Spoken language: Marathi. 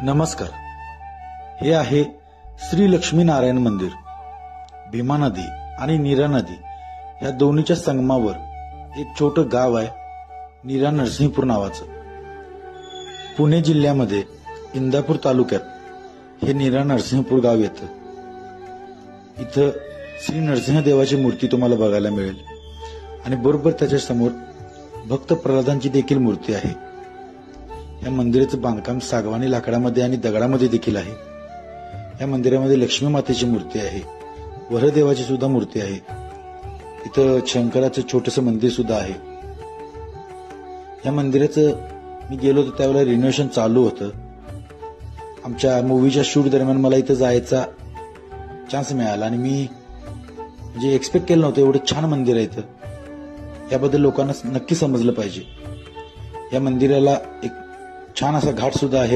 नमस्कार. हे आहे श्री लक्ष्मीनारायण मंदिर. भीमा नदी आणि नीरा नदी या दोन्हीच्या संगमावर एक छोटं गाव आहे, नीरा नरसिंहपूर नावाचं. पुणे जिल्ह्यामध्ये इंदापूर तालुक्यात हे नीरा नरसिंहपूर गाव येतं. इथं श्री नरसिंहदेवाची मूर्ती तुम्हाला बघायला मिळेल आणि बरोबर त्याच्या समोर भक्त प्रल्हादांची देखील मूर्ती आहे. या मंदिराचं बांधकाम सागवानी लाकडामध्ये आणि दगडामध्ये देखील आहे. या मंदिरामध्ये लक्ष्मी मातेची मूर्ती आहे, वरदेवाची सुद्धा मूर्ती आहे. इथं शंकराचं छोटंसं मंदिर सुद्धा आहे. या मंदिराचं मी गेलो होतो त्यावेळेला रिनोव्हेशन चालू होतं. आमच्या मूवीच्या शूट दरम्यान मला इथं जायचा चान्स मिळाला आणि मी म्हणजे एक्सपेक्ट केलं नव्हतं एवढं छान मंदिर आहे इथं. याबद्दल लोकांना नक्की समजलं पाहिजे. या मंदिराला एक छान असा घाट सुद्धा आहे.